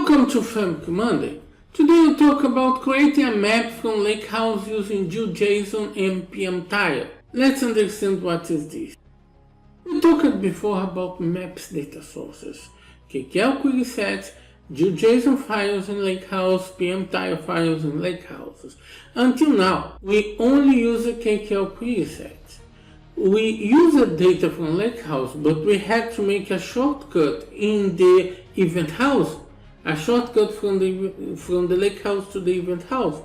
Welcome to Family Monday. Today we'll talk about creating a map from Lakehouse using GeoJSON and PMTiles. Let's understand what is this. We talked before about maps data sources, KQL query sets, GeoJSON files in Lakehouse, PMTile files in Lakehouses. Until now, we only use a KQL query set. We used data from Lakehouse, but we had to make a shortcut in the event house. A shortcut from the Lakehouse to the event house.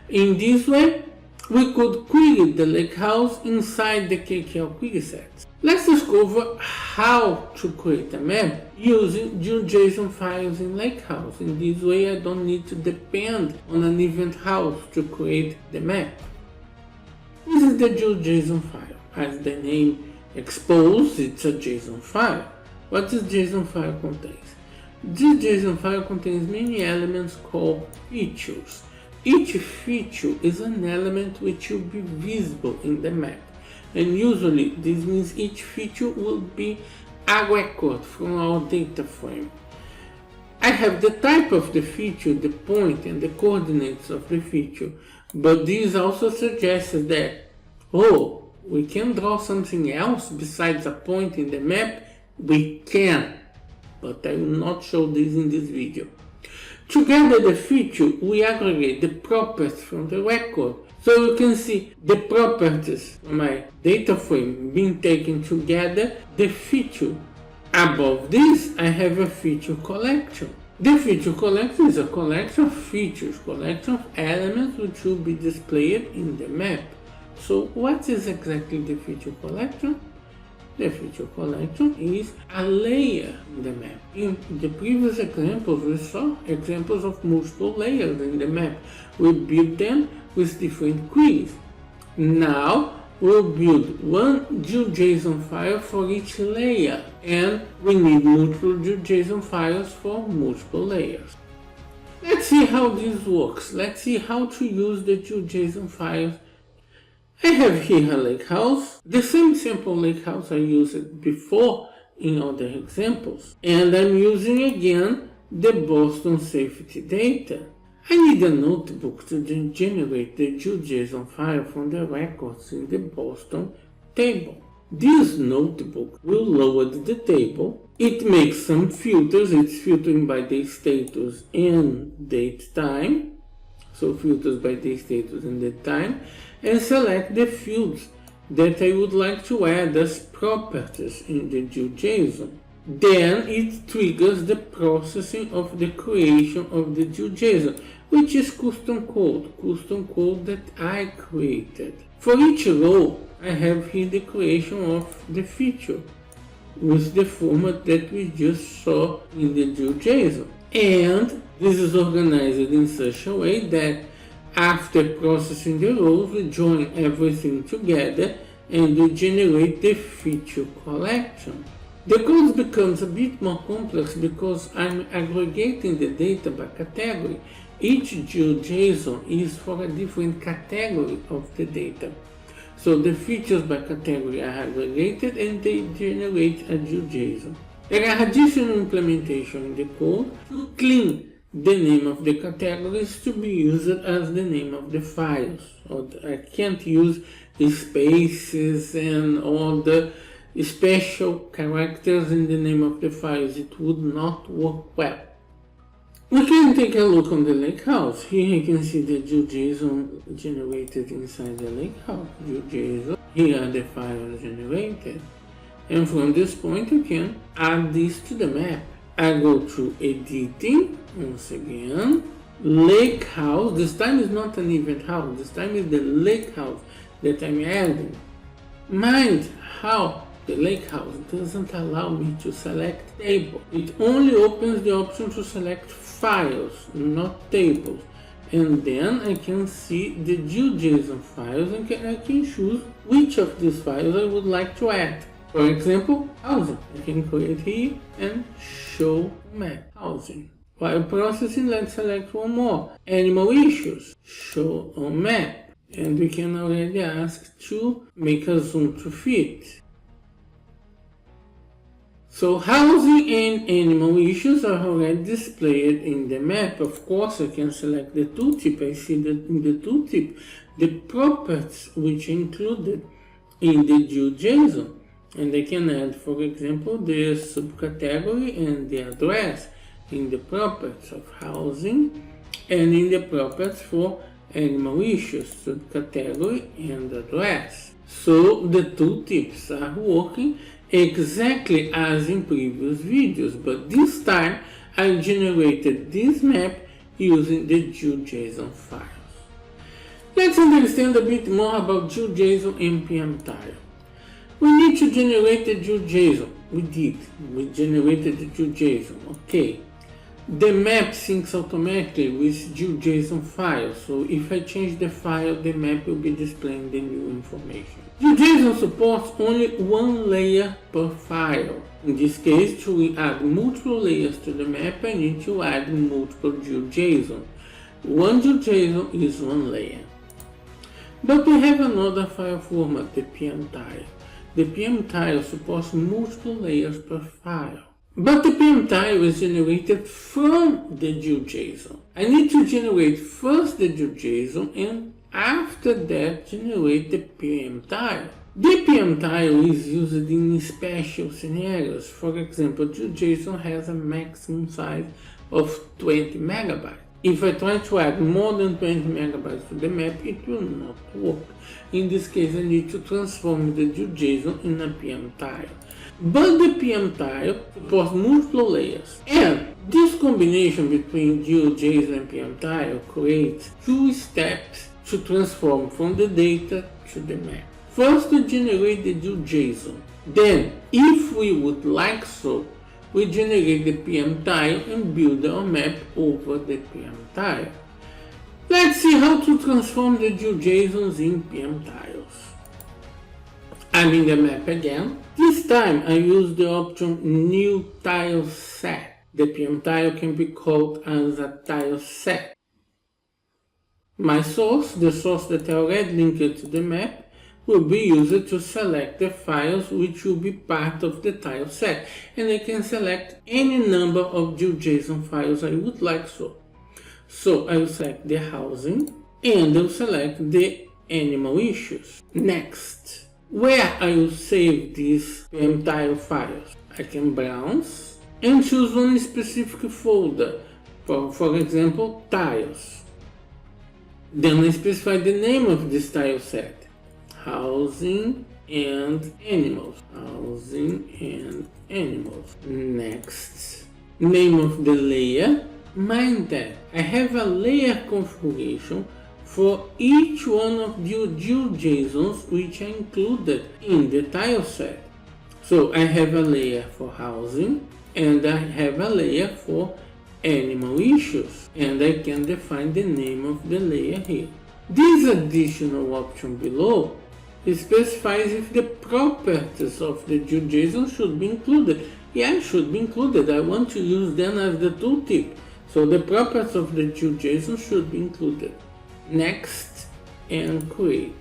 In this way, we could query the Lakehouse inside the KQL query set. Let's discover how to create a map using GeoJSON files in Lakehouse. In this way, I don't need to depend on an event house to create the map. This is the GeoJSON file. As the name exposes, it's a JSON file. What this JSON file contains? This JSON file contains many elements called features. Each feature is an element which will be visible in the map. And usually this means each feature will be a record from our data frame. I have the type of the feature, the point and the coordinates of the feature. But this also suggests that, we can draw something else besides a point in the map. We can. But I will not show this in this video. To gather the feature, we aggregate the properties from the record. So you can see the properties from my data frame being taken together, the feature. Above this, I have a feature collection. The feature collection is a collection of features, collection of elements which will be displayed in the map. So what is exactly the feature collection? The feature collection is a layer in the map. In the previous examples, we saw examples of multiple layers in the map. We built them with different queries. Now, we'll build one GeoJSON file for each layer, and we need multiple GeoJSON files for multiple layers. Let's see how this works. Let's see how to use the GeoJSON files. I have here a Lakehouse, the same sample Lakehouse I used before in other examples. And I'm using again the Boston safety data. I need a notebook to generate the GeoJSON file from the records in the Boston table. This notebook will load the table. It makes some filters. It's filtering by the status and date time. So filters by the status and the time, and select the fields that I would like to add as properties in the GeoJSON. Then it triggers the processing of the creation of the GeoJSON, which is custom code that I created. For each row, I have here the creation of the feature with the format that we just saw in the GeoJSON. And this is organized in such a way that after processing the rows, we join everything together and we generate the feature collection. The code becomes a bit more complex because I'm aggregating the data by category. Each GeoJSON is for a different category of the data. So the features by category are aggregated and they generate a GeoJSON. There are additional implementations in the code to clean the name of the categories to be used as the name of the files. I can't use the spaces and all the special characters in the name of the files. It would not work well. We can take a look on the Lakehouse. Here you can see the GeoJSON generated inside the Lakehouse. GeoJSON. Here are the files generated. And from this point you can add this to the map. I go to editing, once again, Lakehouse. This time is not an event house, this time is the Lakehouse that I'm adding. Mind how the Lakehouse doesn't allow me to select table. It only opens the option to select files, not tables. And then I can see the GeoJSON files and I can choose which of these files I would like to add. For example, housing. I can create here and show map housing. While processing, let's select one more. Animal issues. Show on map. And we can already ask to make a zoom to fit. So housing and animal issues are already displayed in the map. Of course, I can select the tooltip. I see that in the tooltip the properties which are included in the GeoJSON. And I can add, for example, the subcategory and the address in the properties of housing and in the properties for animal issues, subcategory and address. So the tooltips are working exactly as in previous videos, but this time I generated this map using the GeoJSON files. Let's understand a bit more about GeoJSON and PMTiles. We need to generate the GeoJSON. We generated the GeoJSON. Okay. The map syncs automatically with GeoJSON file, so if I change the file, the map will be displaying the new information. GeoJSON supports only one layer per file. In this case, to add multiple layers to the map, I need to add multiple GeoJSON. One GeoJSON is one layer. But we have another file format, the PMTiles. The PMTiles supports multiple layers per file. But the PMTile is generated from the GeoJSON. I need to generate first the GeoJSON and after that generate the PMTile. The PMTile is used in special scenarios. For example, GeoJSON has a maximum size of 20 megabytes. If I try to add more than 20 megabytes to the map, it will not work. In this case, I need to transform the GeoJSON in a PMTile. But the PMTile supports multiple layers, and this combination between GeoJSON and PMTile creates two steps to transform from the data to the map. First, we generate the GeoJSON. Then, if we would like so, we generate the PMTile and build our map over the PMTile. Let's see how to transform the GeoJSONs in PMTiles. I'm in the map again. This time I use the option New Tile Set. The PMTile can be called as a tile set. My source, the source that I already linked to the map, will be used to select the files which will be part of the tile set, and I can select any number of GeoJSON files I would like so. So I will select the housing and I will select the animal issues. Next, where I will save these PMTile files? I can browse and choose one specific folder, for example, tiles. Then I specify the name of this tile set, housing and animals. Housing and animals. Next, name of the layer. Mind that I have a layer configuration for each one of the GeoJSONs which are included in the tile set. So I have a layer for housing and I have a layer for animal issues, and I can define the name of the layer here. This additional option below specifies if the properties of the GeoJSON should be included. Yeah, should be included. I want to use them as the tooltip. So the properties of the GeoJSON should be included. Next, and create.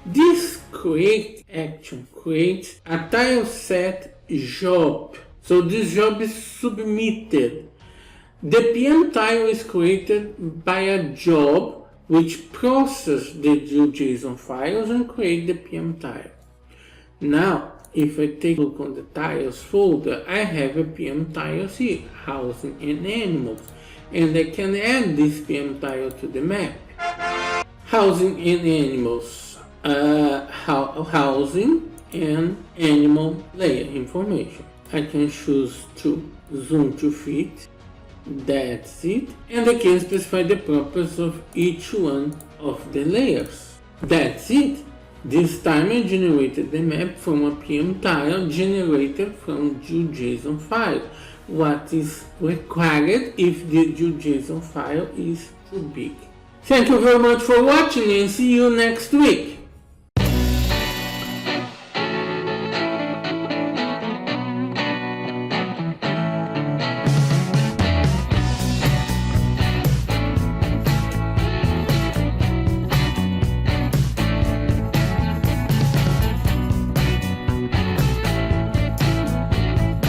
This create action creates a tile set job. So this job is submitted. The PMTile is created by a job which processes the GeoJSON files and create the PMTile. Now, if I take a look on the tiles folder, I have a PMTiles here, housing and animals, and I can add this PMTile to the map. Housing and animals, housing and animal layer information. I can choose to zoom to fit, that's it, and I can specify the properties of each one of the layers. That's it. This time I generated the map from a PMTile generated from GeoJSON file. What is required if the GeoJSON file is too big. Thank you very much for watching and see you next week.